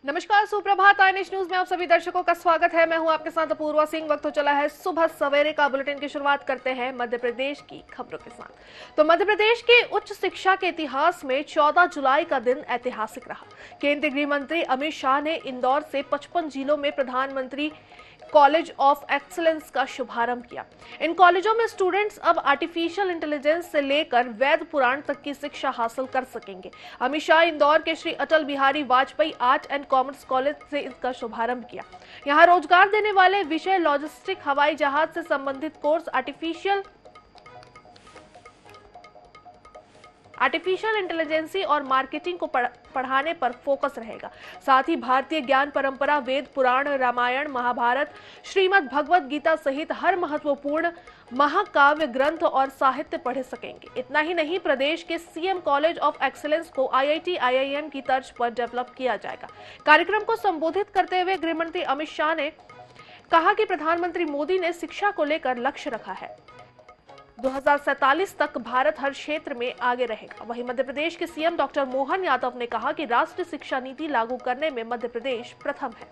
नमस्कार, सुप्रभात। INH news में आप सभी दर्शकों का स्वागत है। मैं हूं आपके साथ अपूर्वा सिंह। वक्त हो चला है सुबह सवेरे का। बुलेटिन की शुरुआत करते हैं मध्य प्रदेश की खबरों के साथ। तो मध्य प्रदेश के उच्च शिक्षा के इतिहास में 14 जुलाई का दिन ऐतिहासिक रहा। केंद्रीय गृह मंत्री अमित शाह ने इंदौर से 55 जिलों में प्रधानमंत्री कॉलेज ऑफ एक्सीलेंस का शुभारंभ किया। इन कॉलेजों में स्टूडेंट्स अब आर्टिफिशियल इंटेलिजेंस से लेकर वैद पुराण तक की शिक्षा हासिल कर सकेंगे। अमित शाह इंदौर के Shri Atal Bihari Vajpayee art and commerce college से इसका शुभारंभ किया। यहां रोजगार देने वाले विषय लॉजिस्टिक, हवाई जहाज से संबंधित कोर्स, आर्टिफिशियल इंटेलिजेंसी और मार्केटिंग को पढ़ाने पर फोकस रहेगा। साथ ही भारतीय ज्ञान परंपरा, वेद, पुराण, रामायण, महाभारत, श्रीमद् भगवत गीता सहित हर महत्वपूर्ण महाकाव्य ग्रंथ और साहित्य पढ़ सकेंगे। इतना ही नहीं, प्रदेश के सीएम कॉलेज ऑफ एक्सीलेंस को आईआईटी, आईआईएम की तर्ज पर डेवलप किया जाएगा। कार्यक्रम को संबोधित करते हुए गृह मंत्री अमित शाह ने कहा कि प्रधानमंत्री मोदी ने शिक्षा को लेकर लक्ष्य रखा है। 2047 तक भारत हर क्षेत्र में आगे रहेगा। वहीं मध्य प्रदेश के सीएम डॉक्टर मोहन यादव ने कहा कि राष्ट्रीय शिक्षा नीति लागू करने में मध्य प्रदेश प्रथम है।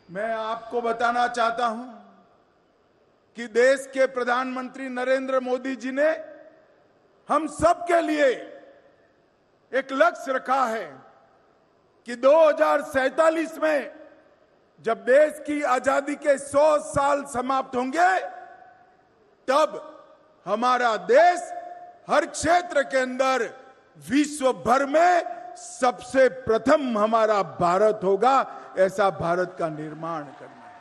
मैं आपको बताना चाहता हूं कि देश के प्रधानमंत्री नरेंद्र मोदी जी ने हम सब के लिए एक लक्ष्य रखा है कि 2047 में जब देश की आजादी के 100 साल समाप्त होंगे, तब हमारा देश हर क्षेत्र के अंदर विश्व भर में सबसे प्रथम हमारा भारत होगा। ऐसा भारत का निर्माण करना है।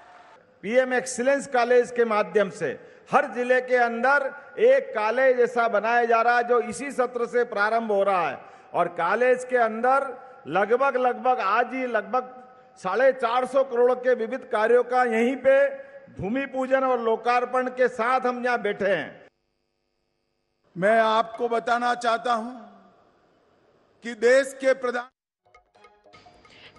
पीएम एक्सीलेंस कॉलेज के माध्यम से हर जिले के अंदर एक कॉलेज ऐसा बनाया जा रहा है जो इसी सत्र से प्रारंभ हो रहा है। और कॉलेज के अंदर लगभग आज ही लगभग 450 करोड़ के विविध कार्यों का यहीं पे भूमि पूजन और लोकार्पण के साथ हम यहां बैठे हैं। मैं आपको बताना चाहता हूं कि देश के प्रधान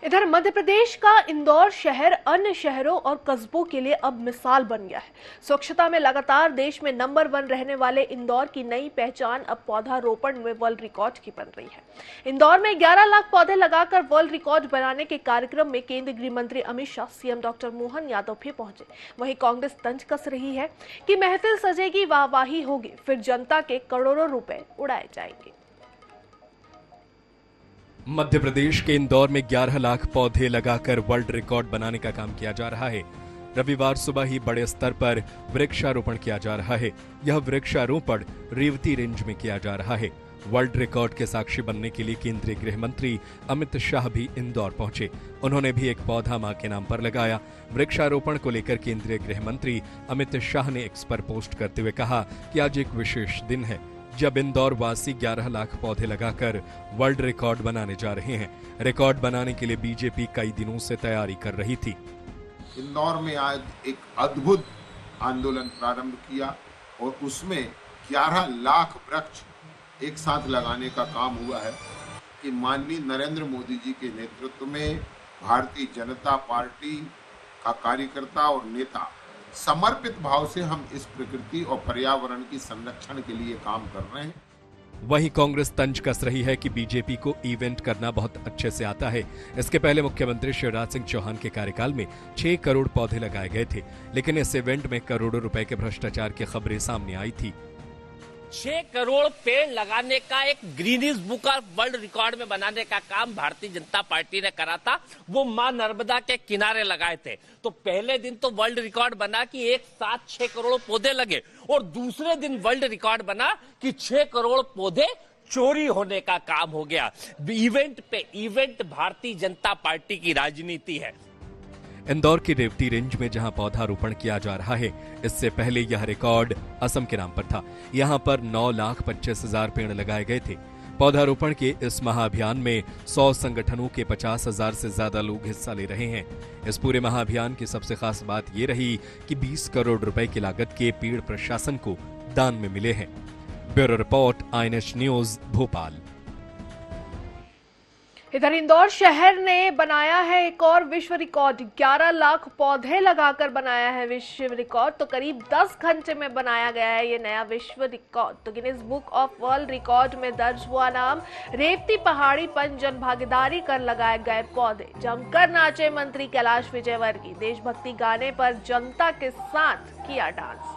इधर मध्य प्रदेश का इंदौर शहर अन्य शहरों और कस्बों के लिए अब मिसाल बन गया है। स्वच्छता में लगातार देश में नंबर 1 रहने वाले इंदौर की नई पहचान अब पौधारोपण में वर्ल्ड रिकॉर्ड की बन रही है। इंदौर में 11 लाख पौधे लगाकर वर्ल्ड रिकॉर्ड बनाने के कार्यक्रम में केंद्रीय गृह मंत्री अमित शाह, सीएम डॉक्टर मोहन यादव भी पहुंचे। वहीं कांग्रेस तंज कस रही है कि महफिल सजेगी, वाहवाही होगी, फिर जनता के करोड़ों रुपए उड़ाए जाएंगे। मध्य प्रदेश के इंदौर में 11 लाख पौधे लगाकर वर्ल्ड रिकॉर्ड बनाने का काम किया जा रहा है। रविवार सुबह ही बड़े स्तर पर वृक्षारोपण किया जा रहा है। यह वृक्षारोपण रेवती रेंज में किया जा रहा है। वर्ल्ड रिकॉर्ड के साक्षी बनने के लिए केंद्रीय गृह मंत्री अमित शाह भी इंदौर पहुंचे। उन्होंने भी एक पौधा मां के नाम पर लगाया। वृक्षारोपण को लेकर केंद्रीय गृह मंत्री अमित शाह ने एक्स पर पोस्ट करते हुए कहा कि आज एक विशेष दिन है जब इंदौर वासी 11 लाख पौधे लगाकर वर्ल्ड रिकॉर्ड बनाने जा रहे हैं। रिकॉर्ड बनाने के लिए बीजेपी कई दिनों से तैयारी कर रही थी। इंदौर में आज एक अद्भुत आंदोलन प्रारंभ किया और उसमें 11 लाख वृक्ष एक साथ लगाने का काम हुआ है कि माननीय नरेंद्र मोदी जी के नेतृत्व में भारतीय जनता पार्टी का कार्यकर्ता और नेता समर्पित भाव से हम इस प्रकृति और पर्यावरण की संरक्षण के लिए काम कर रहे हैं। वहीं कांग्रेस तंज कस रही है कि बीजेपी को इवेंट करना बहुत अच्छे से आता है। इसके पहले मुख्यमंत्री शिवराज सिंह चौहान के कार्यकाल में 6 करोड़ पौधे लगाए गए थे, लेकिन इस इवेंट में करोड़ों रुपए के भ्रष्टाचार की खबरें सामने आई थी। 6 करोड़ पेड़ लगाने का एक Guinness book of world record में बनाने का काम भारतीय जनता पार्टी ने करा था। वो मां नर्मदा के किनारे लगाए थे। तो पहले दिन तो वर्ल्ड रिकॉर्ड बना कि एक साथ 6 करोड़ पौधे लगे, और दूसरे दिन वर्ल्ड रिकॉर्ड बना कि 6 करोड़ पौधे चोरी होने का काम हो गया। इवेंट पे इवेंट भारतीय जनता पार्टी की राजनीति है। इंदौर की रेवती रेंज में जहां पौधारोपण किया जा रहा है, इससे पहले यह रिकॉर्ड असम के नाम पर था। यहां पर 9,25,000 पेड़ लगाए गए थे। पौधारोपण के इस महाअभियान में 100 संगठनों के 50,000 से ज्यादा लोग हिस्सा ले रहे हैं। इस पूरे महाअभियान की सबसे खास बात यह रही कि 20 करोड़ रुपए की लागत के पेड़ प्रशासन को दान में मिले हैं। Bureau report, INH news, Bhopal. इधर इंदौर शहर ने बनाया है एक और विश्व रिकॉर्ड। 11 लाख पौधे लगाकर बनाया है विश्व रिकॉर्ड। तो करीब 10 घंटे में बनाया गया है ये नया विश्व रिकॉर्ड। तो Guinness book of world record में दर्ज हुआ नाम। रेवती पहाड़ी पर जन भागीदारी कर लगाए गए पौधे। जमकर नाचे मंत्री कैलाश विजयवर्गीय। देशभक्ति गाने पर जनता के साथ किया डांस।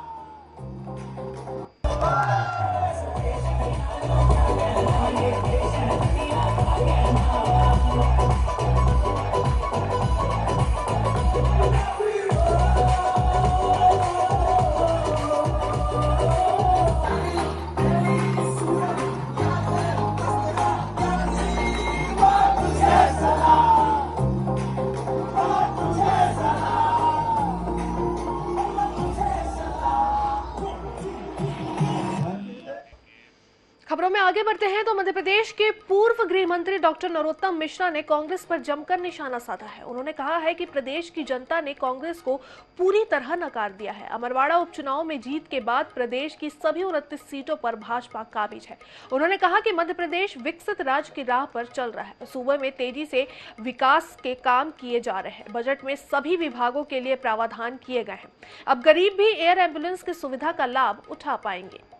खबरों में आगे बढ़ते हैं तो मध्य प्रदेश के पूर्व गृह मंत्री डॉक्टर नरोत्तम मिश्रा ने कांग्रेस पर जमकर निशाना साधा है। उन्होंने कहा है कि प्रदेश की जनता ने कांग्रेस को पूरी तरह नकार दिया है। अमरवाड़ा उपचुनाव में जीत के बाद प्रदेश की सभी 29 सीटों पर भाजपा काबिज है। उन्होंने कहा कि मध्य प्रदेश विकसित राज्य की राह पर चल रहा है। सूबे में तेजी से विकास के काम किए जा रहे हैं। बजट में सभी विभागों के लिए प्रावधान किए गए हैं। अब गरीब भी एयर एम्बुलेंस की सुविधा का लाभ उठा पाएंगे।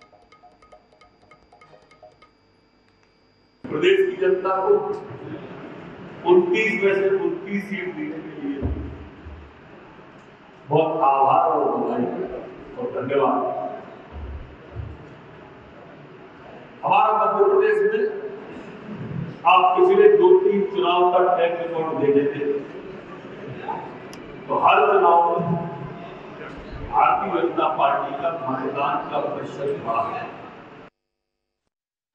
प्रदेश की जनता को 29 में से 29 सीट देने के लिए बहुत आभार और बधाई और धन्यवाद। हमारा मध्य प्रदेश में आप पिछले 2-3 चुनाव का ट्रैक रिकॉर्ड दे देते, तो हर चुनाव में भारतीय जनता पार्टी का मतदान का प्रतिशत बढ़ा है।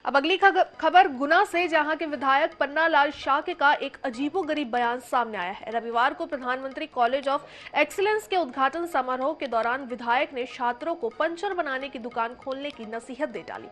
अब अगली खबर गुना से, जहां के विधायक पन्ना लाल शाक्य का एक अजीबोगरीब बयान सामने आया है। रविवार को प्रधानमंत्री कॉलेज ऑफ एक्सीलेंस के उद्घाटन समारोह के दौरान विधायक ने छात्रों को पंचर बनाने की दुकान खोलने की नसीहत दे डाली।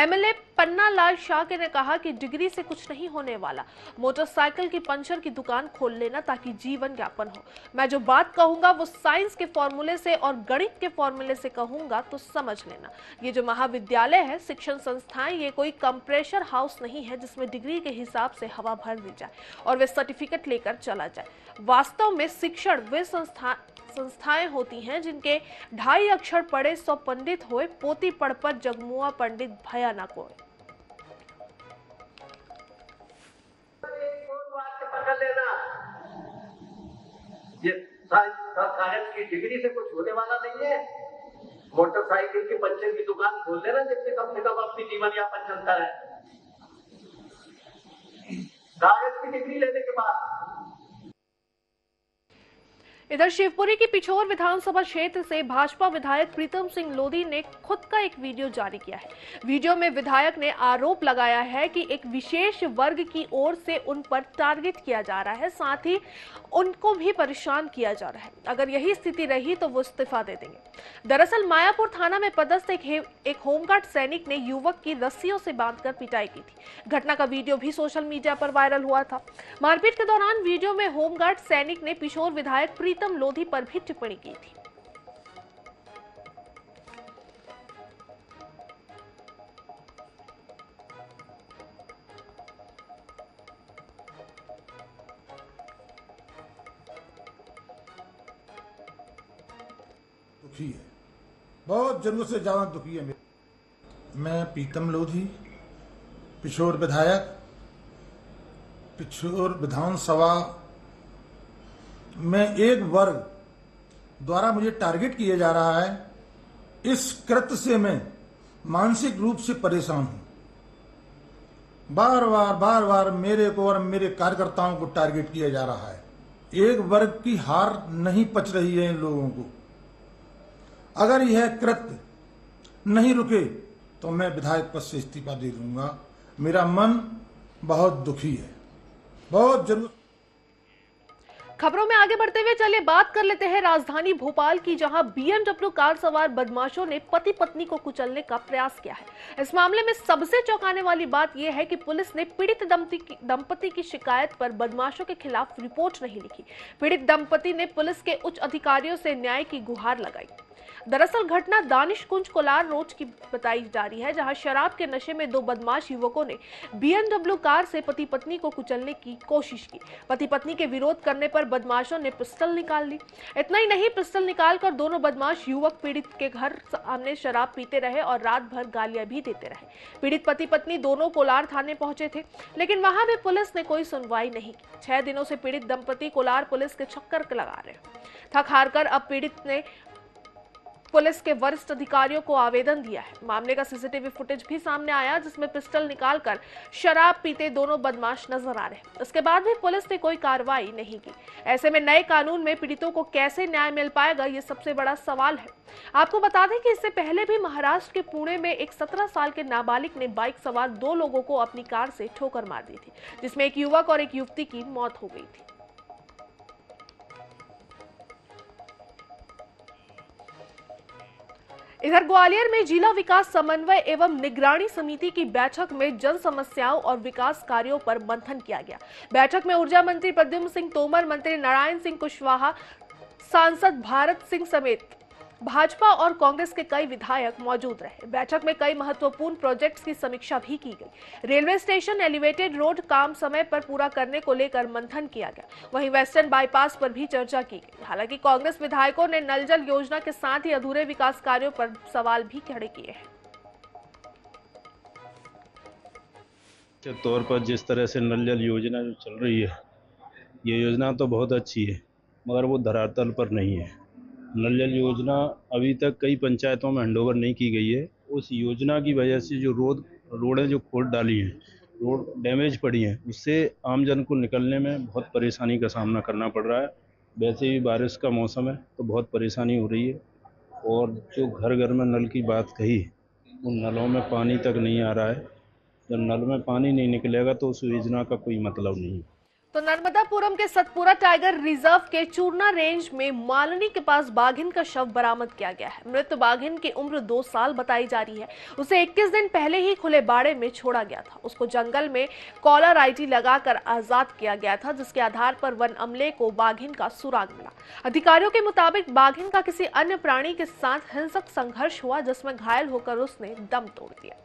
एमएलए पन्ना लाल शाक्य ने कहा कि डिग्री से कुछ नहीं होने वाला, मोटरसाइकिल की पंचर की दुकान खोल लेना ताकि जीवन यापन हो। मैं जो बात कहूंगा वो साइंस के फॉर्मूले से और गणित के फॉर्मूले से कहूंगा तो समझ लेना। ये जो महाविद्यालय है, शिक्षण संस्थाएं, ये कोई कंप्रेशर हाउस नहीं है जिसमें डिग्री के हिसाब से हवा भर दी जाए और वे सर्टिफिकेट लेकर चला जाए। वास्तव में शिक्षण वे संस्थाएं होती हैं जिनके 2.5 अक्षर पढ़े 100 पंडित होए, पोती पढ़ पर जगमुआ पंडित भया ना कोई। ये कागज की डिग्री से कुछ होने वाला नहीं है। मोटरसाइकिल की पंचर की दुकान खोल देना जिससे कम से कम अपनी जीवन यापन चलता है, कागज की डिग्री लेने के बाद। इधर शिवपुरी की पिछोर विधानसभा क्षेत्र से भाजपा विधायक प्रीतम सिंह लोधी ने खुद का एक वीडियो जारी किया है। वीडियो में विधायक ने आरोप लगाया है कि एक विशेष वर्ग की ओर से उन पर टारगेट किया जा रहा है, साथ ही उनको भी परेशान किया जा रहा है। अगर यही स्थिति रही तो वो इस्तीफा दे देंगे। दरअसल मायापुर थाना में पदस्थ एक होमगार्ड सैनिक ने युवक की रस्सियों से बांधकर पिटाई की थी। घटना का वीडियो भी सोशल मीडिया पर वायरल हुआ था। मारपीट के दौरान वीडियो में होमगार्ड सैनिक ने पिछोर विधायक प्रीतम लोधी पर भी टिप्पणी की थी। दुखी है, बहुत जरूरत से ज्यादा दुखी है। मैं प्रीतम लोधी, पिछोर विधायक, पिछोर विधानसभा में एक वर्ग द्वारा मुझे टारगेट किया जा रहा है। इस कृत्य से मैं मानसिक रूप से परेशान हूं। बार बार मेरे को और मेरे कार्यकर्ताओं को टारगेट किया जा रहा है। एक वर्ग की हार नहीं पच रही है इन लोगों को। अगर यह कृत्य नहीं रुके तो मैं विधायक पद से इस्तीफा दे दूंगा। मेरा मन बहुत दुखी है, बहुत जरूर। खबरों में आगे बढ़ते हुए चलिए बात कर लेते हैं राजधानी भोपाल की, जहां BMW कार सवार बदमाशों ने पति पत्नी को कुचलने का प्रयास किया है। इस मामले में सबसे चौंकाने वाली बात यह है कि पुलिस ने पीड़ित दंपति की शिकायत पर बदमाशों के खिलाफ रिपोर्ट नहीं लिखी। पीड़ित दंपति ने पुलिस के उच्च अधिकारियों से न्याय की गुहार लगाई। दरअसल घटना दानिश कुंज कोलार रोड की बताई जा रही है, जहां शराब के नशे में दो बदमाश युवकों ने BMW कार से पति पत्नी को कुचलने की कोशिश की। पति पत्नी के विरोध करने पर बदमाशों ने पिस्टल निकाल ली। इतना ही नहीं, पिस्टल निकालकर दोनों बदमाश युवक पीड़ित के घर सामने शराब पीते रहे और रात भर गालियां भी देते रहे। पीड़ित पति पत्नी दोनों कोलार थाने पहुंचे थे, लेकिन वहां भी पुलिस ने कोई सुनवाई नहीं की। 6 दिनों से पीड़ित दंपति कोलार पुलिस के चक्कर लगा रहे हैं। थक हारकर अब पीड़ित ने पुलिस के वरिष्ठ अधिकारियों को आवेदन दिया है। मामले का सीसीटीवी फुटेज भी सामने आया, जिसमें पिस्टल निकालकर शराब पीते दोनों बदमाश नजर आ रहे हैं। उसके बाद भी पुलिस ने कोई कार्रवाई नहीं की। ऐसे में नए कानून में पीड़ितों को कैसे न्याय मिल पाएगा, ये सबसे बड़ा सवाल है। आपको बता दें कि इससे पहले भी महाराष्ट्र के पुणे में एक 17 साल के नाबालिग ने बाइक सवार 2 लोगों को अपनी कार से ठोकर मार दी थी, जिसमें एक युवक और एक युवती की मौत हो गई थी। इधर ग्वालियर में जिला विकास समन्वय एवं निगरानी समिति की बैठक में जन समस्याओं और विकास कार्यों पर मंथन किया गया। बैठक में ऊर्जा मंत्री प्रद्युम्न सिंह तोमर, मंत्री नारायण सिंह कुशवाहा, सांसद भारत सिंह समेत भाजपा और कांग्रेस के कई विधायक मौजूद रहे। बैठक में कई महत्वपूर्ण प्रोजेक्ट्स की समीक्षा भी की गई। रेलवे स्टेशन एलिवेटेड रोड काम समय पर पूरा करने को लेकर मंथन किया गया। वहीं वेस्टर्न बाईपास पर भी चर्चा की गई। हालांकि कांग्रेस विधायकों ने नल जल योजना के साथ ही अधूरे विकास कार्यों पर सवाल भी खड़े किए हैं। के तौर पर जिस तरह से नल जल योजना जो चल रही है, ये योजना तो बहुत अच्छी है, मगर वो धरातल पर नहीं है। नल जल योजना अभी तक कई पंचायतों में हैंडओवर नहीं की गई है। उस योजना की वजह से जो रोडें जो खोद डाली हैं, रोड डैमेज पड़ी हैं, उससे आमजन को निकलने में बहुत परेशानी का सामना करना पड़ रहा है। वैसे भी बारिश का मौसम है तो बहुत परेशानी हो रही है। और जो घर घर में नल की बात कही, उन नलों में पानी तक नहीं आ रहा है। जब नल में पानी नहीं निकलेगा तो उस योजना का कोई मतलब नहीं है। तो नर्मदापुरम के सतपुरा टाइगर रिजर्व के चूरना रेंज में मालनी के पास बाघिन का शव बरामद किया गया है। मृत बाघिन की उम्र 2 साल बताई जा रही है। उसे 21 दिन पहले ही खुले बाड़े में छोड़ा गया था। उसको जंगल में कॉलर आईडी लगाकर आजाद किया गया था, जिसके आधार पर वन अमले को बाघिन का सुराग मिला। अधिकारियों के मुताबिक बाघिन का किसी अन्य प्राणी के साथ हिंसक संघर्ष हुआ, जिसमें घायल होकर उसने दम तोड़ दिया।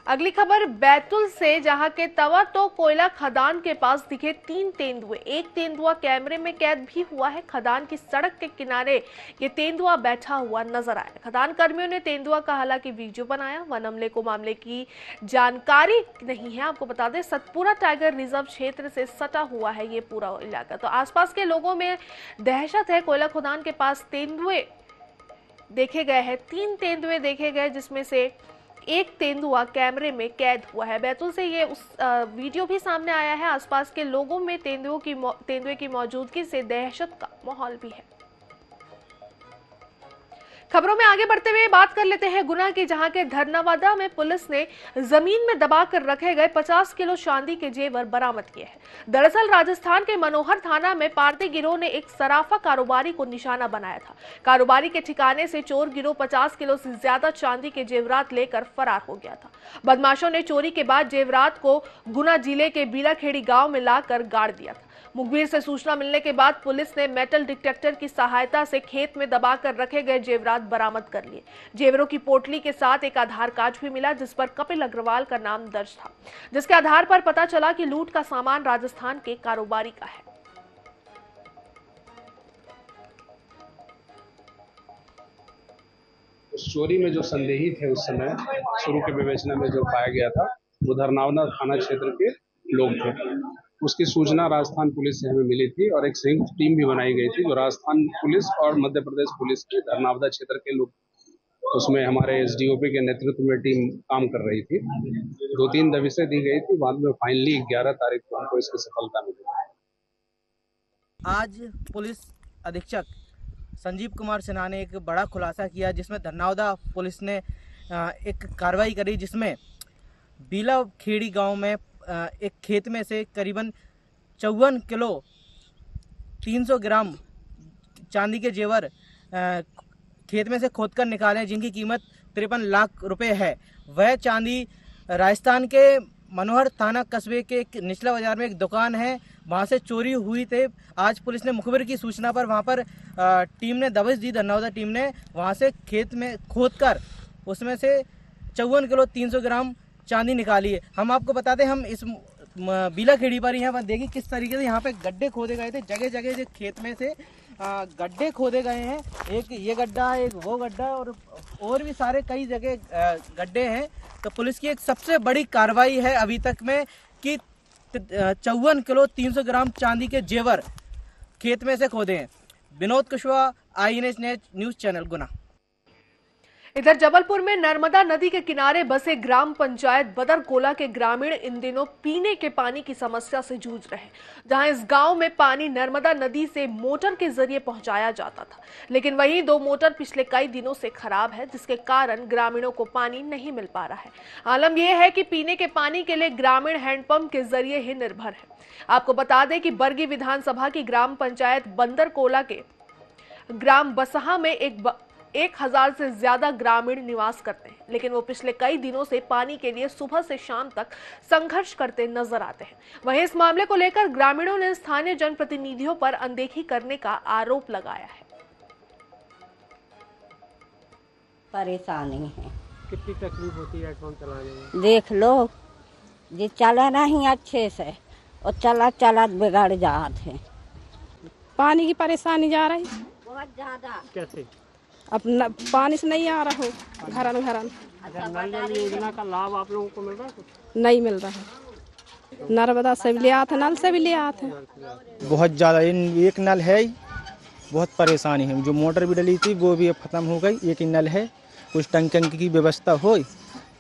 अगली खबर बैतूल से, जहां के तवा तो कोयला खदान के पास दिखे 3 तेंदुए। एक तेंदुआ कैमरे में कैद भी हुआ है। खदान की सड़क के किनारे ये तेंदुआ बैठा हुआ नजर आया। खदान कर्मियों ने तेंदुआ का हालांकि वीडियो बनाया। वन अमले को मामले की जानकारी नहीं है। आपको बता दें, सतपुरा टाइगर रिजर्व क्षेत्र से सटा हुआ है ये पूरा इलाका। तो आसपास के लोगों में दहशत है। कोयला खदान के पास तेंदुए देखे गए हैं, 3 तेंदुए देखे गए, जिसमें से एक तेंदुआ कैमरे में कैद हुआ है। बैतूल से ये वीडियो भी सामने आया है। आसपास के लोगों में तेंदुए की मौजूदगी से दहशत का माहौल भी है। खबरों में आगे बढ़ते हुए बात कर लेते हैं गुना की, जहां के धरनावादा में पुलिस ने जमीन में दबाकर रखे गए 50 किलो चांदी के जेवर बरामद किए हैं। दरअसल राजस्थान के मनोहर थाना में पारती गिरोह ने एक सराफा कारोबारी को निशाना बनाया था। कारोबारी के ठिकाने से चोर गिरोह 50 किलो से ज्यादा चांदी के जेवरात लेकर फरार हो गया था। बदमाशों ने चोरी के बाद जेवरात को गुना जिले के बीलाखेड़ी गांव में लाकर गाड़ दिया था। मुखबिर से सूचना मिलने के बाद पुलिस ने मेटल डिटेक्टर की सहायता से खेत में दबाकर रखे गए जेवरात बरामद कर लिए। जेवरों की पोटली के साथ एक आधार कार्ड भी मिला, जिस पर कपिल अग्रवाल का नाम दर्ज था, जिसके आधार पर पता चला कि लूट का सामान राजस्थान के कारोबारी का है। उस चोरी में जो संदेही थे उस समय शुरू के विवेचना में जो पाया गया था, वो धरनावदा थाना क्षेत्र के लोग थे। उसकी सूचना राजस्थान पुलिस से हमें मिली थी और एक संयुक्त टीम भी बनाई गई थी, जो राजस्थान पुलिस और मध्य प्रदेश पुलिस के धरनावदा क्षेत्र के लोग, उसमें हमारे एसडीओपी के नेतृत्व में टीम काम कर रही थी। 2-3 दबिशें दी गई थी, बाद में फाइनली 11 तारीख को हमको इसकी सफलता मिली। आज पुलिस अधीक्षक संजीव कुमार सिन्हा ने एक बड़ा खुलासा किया, जिसमें धरनावदा पुलिस ने एक कार्रवाई करी, जिसमें बीलाखेड़ी गांव में एक खेत में से करीबन 54 किलो 300 ग्राम चांदी के जेवर खेत में से खोदकर निकाले, जिनकी कीमत 53 लाख रुपए है। वह चांदी राजस्थान के मनोहर थाना कस्बे के एक निचला बाजार में एक दुकान है, वहां से चोरी हुई थी। आज पुलिस ने मुखबिर की सूचना पर वहां पर टीम ने दबिश दी, धन्नौदा टीम ने वहां से खेत में खोदकर उसमें से 54 किलो 300 ग्राम चांदी निकाली है। हम आपको बता दें, हम इस बीला खेड़ी पर ही हैं, देखिए किस तरीके से यहाँ पे गड्ढे खोदे गए थे। जगह जगह जो खेत में से गड्ढे खोदे गए हैं, एक ये गड्ढा है, एक वो गड्ढा, और भी सारे कई जगह गड्ढे हैं। तो पुलिस की एक सबसे बड़ी कार्रवाई है अभी तक में कि 54 किलो 300 ग्राम चांदी के जेवर खेत में से खोदे हैं। Vinod Kushwaha, INS news channel, Guna. इधर जबलपुर में नर्मदा नदी के किनारे बसे ग्राम पंचायत बदरकोला के ग्रामीण इन दिनों पीने के पानी की समस्या से जूझ रहे हैं, जहां इस गांव में पानी नर्मदा नदी से मोटर के जरिए पहुंचाया जाता था, लेकिन वहीं 2 मोटर पिछले कई दिनों से खराब है, जिसके कारण ग्रामीणों को पानी नहीं मिल पा रहा है। आलम यह है कि पीने के पानी के लिए ग्रामीण हैंडपंप के जरिए ही निर्भर है। आपको बता दें कि बरगी विधानसभा की ग्राम पंचायत बंदरकोला के ग्राम बसहा में 1000 से ज्यादा ग्रामीण निवास करते हैं, लेकिन वो पिछले कई दिनों से पानी के लिए सुबह से शाम तक संघर्ष करते नजर आते हैं। वहीं इस मामले को लेकर ग्रामीणों ने स्थानीय जनप्रतिनिधियों पर अनदेखी करने का आरोप लगाया है। परेशानी है, कितनी तकलीफ होती है हैंडपंप चलाने में? देख लो, ये चला नहीं अच्छे से और चला बिगड़ जाते हैं। पानी की परेशानी जा रही बहुत ज्यादा। कैसे? अब पानी से नहीं आ रहा हो घरन। नल जल योजना का लाभ आप लोगों को मिल रहा है? नहीं मिल रहा है। नर्मदा से भी ले आते, नल से भी ले आते। बहुत ज़्यादा एक नल है, बहुत परेशानी है। जो मोटर भी डली थी वो भी अब ख़त्म हो गई। एक ही नल है, कुछ टंकी की व्यवस्था हो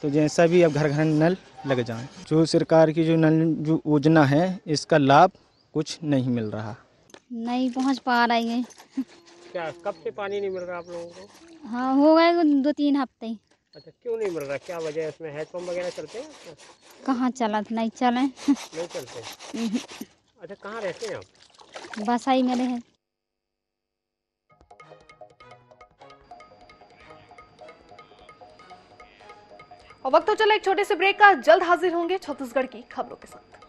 तो जैसा भी अब घर घर नल लग जाए। जो सरकार की जो नल जो योजना है, इसका लाभ कुछ नहीं मिल रहा, नहीं पहुंच पा रही है। क्या कब से पानी नहीं मिल रहा आप लोगों को? हाँ, हो गए 2-3 हफ्ते। अच्छा, क्यों नहीं मिल रहा? क्या वजह है? इसमें हैंडपंप वगैरह चलते हैं? कहाँ चला? नहीं चले। नहीं चलते। अच्छा, कहाँ रहते हैं आप? बसाई में रहे। और वक्त तो चला एक छोटे से ब्रेक का, जल्द हाजिर होंगे छत्तीसगढ़ की खबरों के साथ।